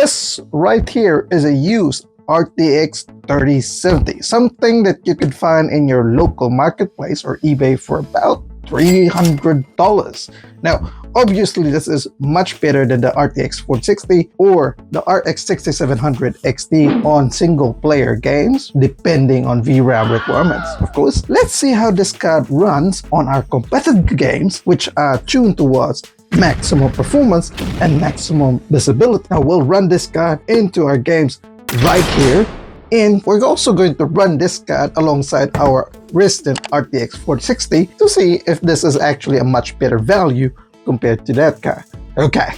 This right here is a used RTX 3070, something that you could find in your local marketplace or eBay for about $300. Now, obviously, this is much better than the RTX 4060 or the RX 6700 XT on single-player games, depending on VRAM requirements, of course. Let's see how this card runs on our competitive games, which are tuned towards maximum performance and maximum visibility. Now, we'll run this card into our games right here. And we're also going to run this card alongside our recent RTX 4060 to see if this is actually a much better value compared to that card. Okay,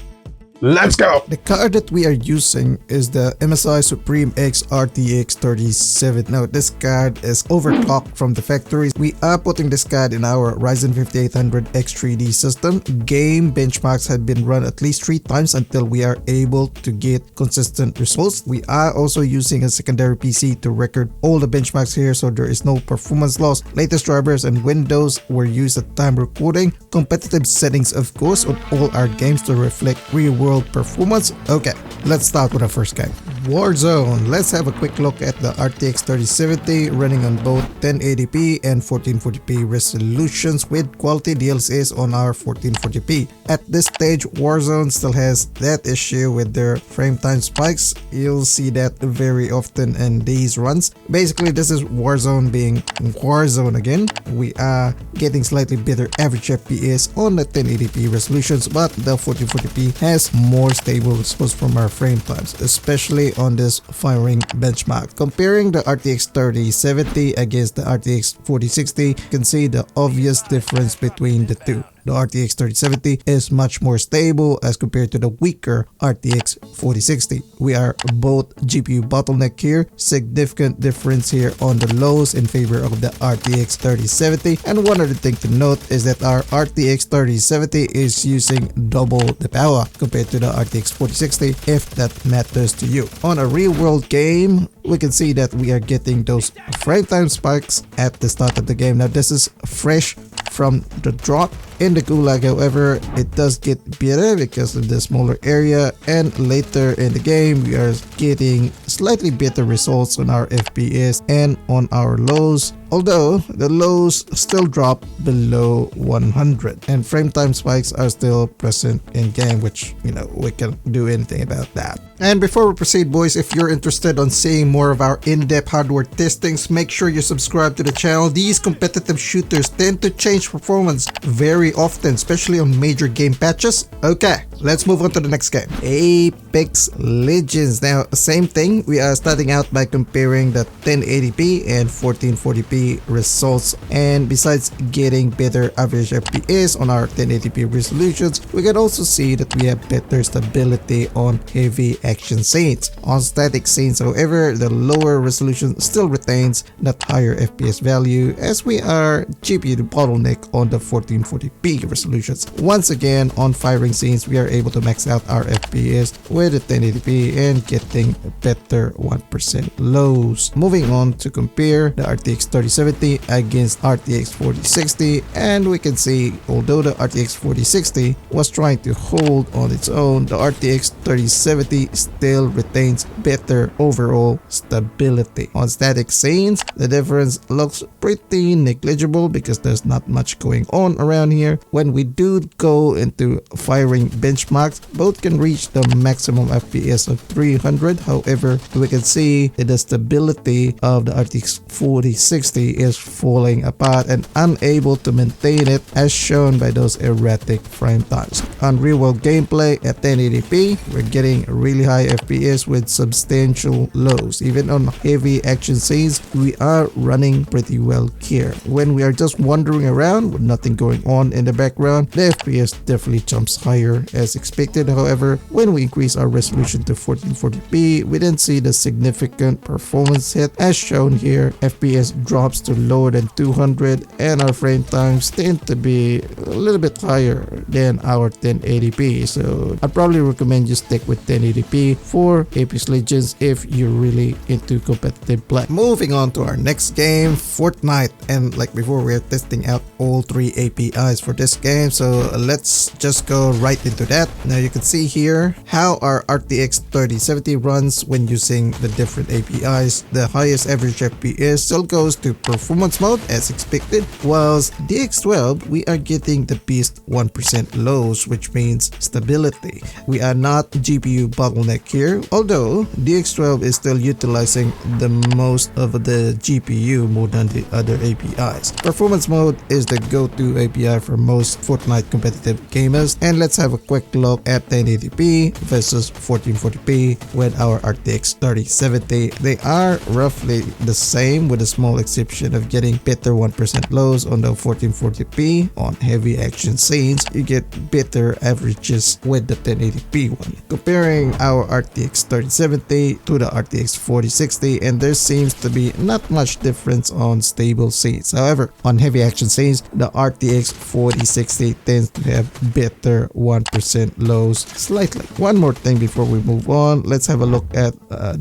let's go! The card that we are using is the MSI Suprim X RTX 3070. Now, this card is overclocked from the factory. We are putting this card in our Ryzen 5800 X3D system. Game benchmarks have been run at least 3 times until we are able to get consistent results. We are also using a secondary PC to record all the benchmarks here, so there is no performance loss. Latest drivers and windows were used at time recording. Competitive settings, of course, on all our games to reflect real-world performance. Okay, let's start with our first game, Warzone. Let's have a quick look at the RTX 3070 running on both 1080p and 1440p resolutions with quality DLSS on our 1440p. At this stage, Warzone still has that issue with their frame time spikes. You'll see that very often in these runs. Basically, this is Warzone being Warzone again. We are getting slightly better average FPS on the 1080p resolutions, but the 1440p has more stable response from our frame times, especially on this firing benchmark. Comparing the RTX 3070 against the RTX 4060, you can see the obvious difference between the two. The RTX 3070 is much more stable as compared to the weaker RTX 4060. We are both GPU bottleneck here. Significant difference here on the lows in favor of the RTX 3070. And one other thing to note is that our RTX 3070 is using double the power compared to the RTX 4060, if that matters to you. On a real-world game, we can see that we are getting those frame time spikes at the start of the game. Now, this is fresh from the drop. In the Gulag, however, it does get better because of the smaller area, and later in the game we are getting slightly better results on our FPS and on our lows, although the lows still drop below 100 and frame time spikes are still present in game, which, you know, we can't do anything about that. And before we proceed, boys, if you're interested on seeing more of our in-depth hardware testings, make sure you subscribe to the channel. These competitive shooters tend to change performance very often, especially on major game patches. Okay, let's move on to the next game, Apex Legends. Now, same thing, we are starting out by comparing the 1080p and 1440p results, and besides getting better average FPS on our 1080p resolutions, we can also see that we have better stability on heavy action scenes. On static scenes, however, the lower resolution still retains that higher FPS value as we are GPU bottleneck on the 1440p resolutions. Once again, on firing scenes, we are able to max out our FPS with the 1080p and getting better 1% lows. Moving on to compare the RTX 3070 against RTX 4060, and we can see although the RTX 4060 was trying to hold on its own, the RTX 3070 still retains better overall stability. On static scenes, the difference looks pretty negligible because there's not much going on around here. When we do go into firing benchmarks, both can reach the maximum FPS of 300. However, we can see that the stability of the RTX 4060 is falling apart and unable to maintain it, as shown by those erratic frame times. On real-world gameplay at 1080p, we're getting really high FPS with substantial lows. Even on heavy action scenes, we are running pretty well here. When we are just wandering around with nothing going on in the background, the FPS definitely jumps higher as expected. However, when we increase our resolution to 1440p, we then see the significant performance hit. As shown here, FPS drops to lower than 200 and our frame times tend to be a little bit higher than our 1080p. So I'd probably recommend you stick with 1080p for Apex Legends if you're really into competitive play. Moving on to our next game, Fortnite. And like before, we're testing out all 3 APIs for this game, so let's just go right into that. that. Now you can see here how our RTX 3070 runs when using the different APIs. The highest average FPS still goes to performance mode as expected, whilst DX12 we are getting the beast 1% lows, which means stability. We are not GPU bottleneck here, although DX12 is still utilizing the most of the GPU more than the other APIs. Performance mode is the go-to API for most Fortnite competitive gamers, and let's have a quick look at 1080p versus 1440p with our RTX 3070. They are roughly the same with a small exception of getting better 1% lows on the 1440p. On heavy action scenes, you get better averages with the 1080p one. Comparing our RTX 3070 to the RTX 4060, and there seems to be not much difference on stable scenes. However, on heavy action scenes, the RTX 4060 tends to have better 1% lows slightly. One more thing before we move on, let's have a look at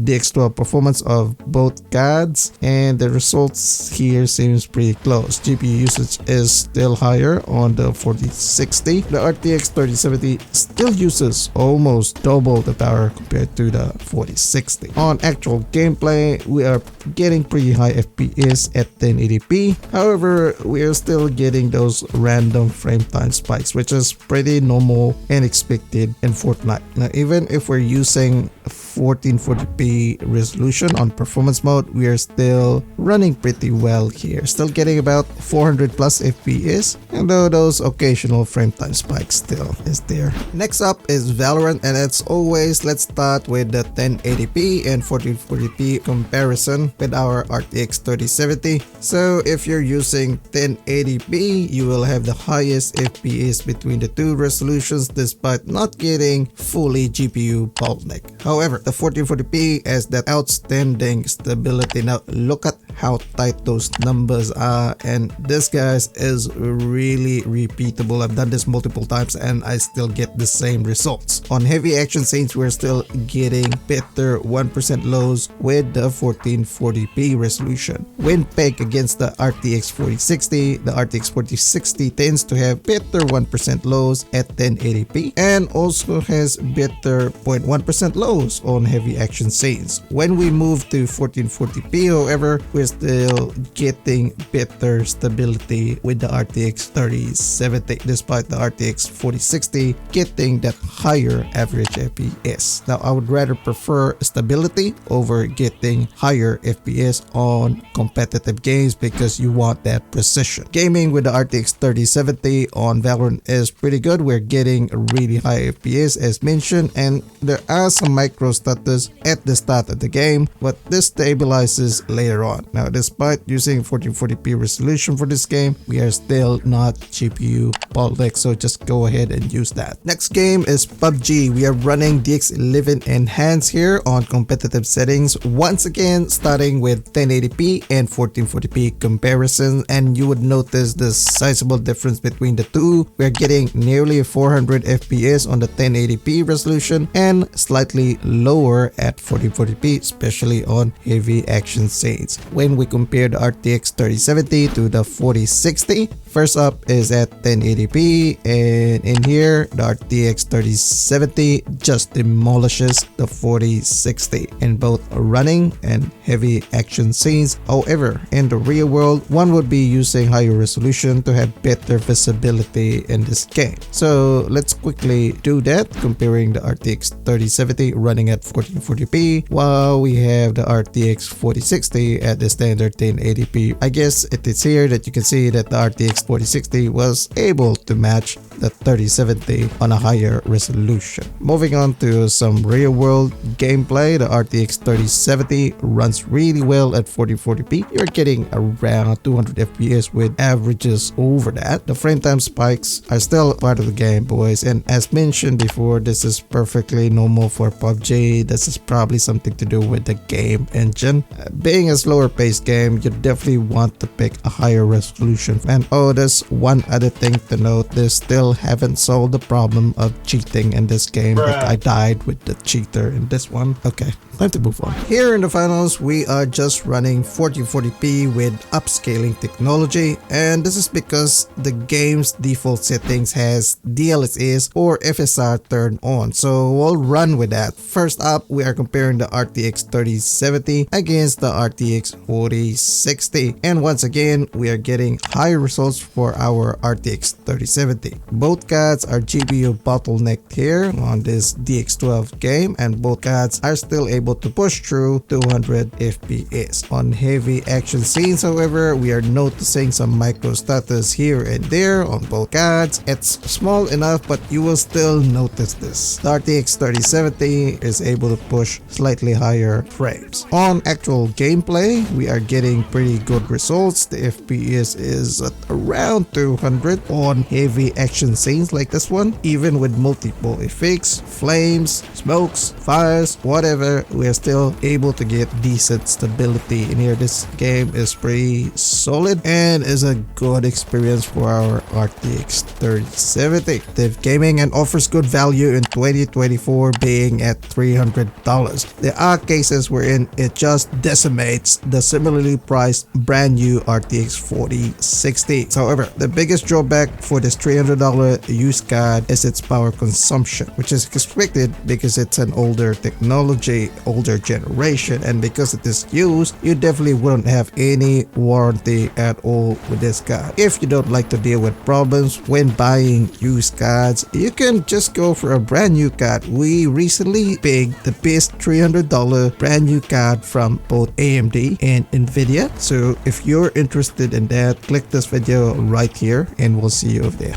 DX12 performance of both CADs, and the results here seems pretty close. GPU usage is still higher on the 4060. The RTX 3070 still uses almost double the power compared to the 4060. On actual gameplay, we are getting pretty high FPS at 1080p. However, we are still getting those random frame time spikes, which is pretty normal and expected in Fortnite. Now, even if we're using 1440p resolution on performance mode, we are still running pretty well here, still getting about 400 plus FPS, although those occasional frame time spikes still is there. Next up is Valorant, and as always, let's start with the 1080p and 1440p comparison with our RTX 3070. So if you're using 1080p, you will have the highest FPS between the two resolutions despite not getting fully GPU bottleneck. However, the 1440p has that outstanding stability. Now look at how tight those numbers are, and this guys is really repeatable. I've done this multiple times and I still get the same results. On heavy action scenes, we're still getting better 1% lows with the 1440p resolution. When pegged against the RTX 4060, the RTX 4060 tends to have better 1% lows at 1080p and also has better 0.1% lows on heavy action scenes. When we move to 1440p, however, we're still getting better stability with the RTX 3070 despite the RTX 4060 getting that higher average FPS. Now I would rather prefer stability over getting higher FPS on competitive games because you want that precision. Gaming with the RTX 3070 on Valorant is pretty good. We're getting a really high FPS as mentioned, and there are some micro stutters at the start of the game, but this stabilizes later on. Now despite using 1440p resolution for this game, we are still not GPU bottleneck, so just go ahead and use that. Next game is PUBG. We are running DX11 Enhanced here on competitive settings, once again starting with 1080p and 1440p comparison, and you would notice the sizable difference between the two. We are getting nearly 400 FPS on the 1080p resolution and slightly lower at 1440p, especially on heavy action scenes. When we compare the RTX 3070 to the 4060, first up is at 1080p, and in here the RTX 3070 just demolishes the 4060 in both running and heavy action scenes. However, in the real world, one would be using higher resolution to have better visibility in this game. So let's quickly do that, comparing the RTX 3070 running at 1440p while we have the RTX 4060 at the standard 1080p. I guess it is here that you can see that the RTX 4060 was able to match the 3070 on a higher resolution. Moving on to some real world gameplay, the RTX 3070 runs really well at 1440p. You're getting around 200 FPS with averages over that. The frame time spikes are still part of the game, boys, and as mentioned before, this is perfectly normal for PUBG. This is probably something to do with the game engine. Being a slower paced game, you definitely want to pick a higher resolution. And oh, there's one other thing to note, there's still still haven't solved the problem of cheating in this game, but I died with the cheater in this one. Okay, time to move on. Here in the finals, we are just running 1440p with upscaling technology, and this is because the game's default settings has DLSS or FSR turned on, so we'll run with that. First up, we are comparing the RTX 3070 against the RTX 4060, and once again, we are getting higher results for our RTX 3070. Both cards are GPU bottlenecked here on this DX12 game, and both cards are still able to push through 200 FPS. On heavy action scenes, however, we are noticing some micro stutters here and there on both cards. It's small enough, but you will still notice this. The RTX 3070 is able to push slightly higher frames. On actual gameplay, we are getting pretty good results. The FPS is at around 200 on heavy action scenes like this one. Even with multiple effects, flames, smokes, fires, whatever, we are still able to get decent stability in here. This game is pretty solid and is a good experience for our RTX 3070. Active gaming and offers good value in 2024, being at $300. There are cases wherein it just decimates the similarly priced brand new RTX 4060. However, the biggest drawback for this $300 used card is its power consumption, which is expected because it's an older technology, older generation, and because it is used, you definitely wouldn't have any warranty at all with this card. If you don't like to deal with problems when buying used cards, you can just go for a brand new card. We recently picked the best $300 brand new card from both AMD and Nvidia. So if you're interested in that, click this video right here and we'll see you over there.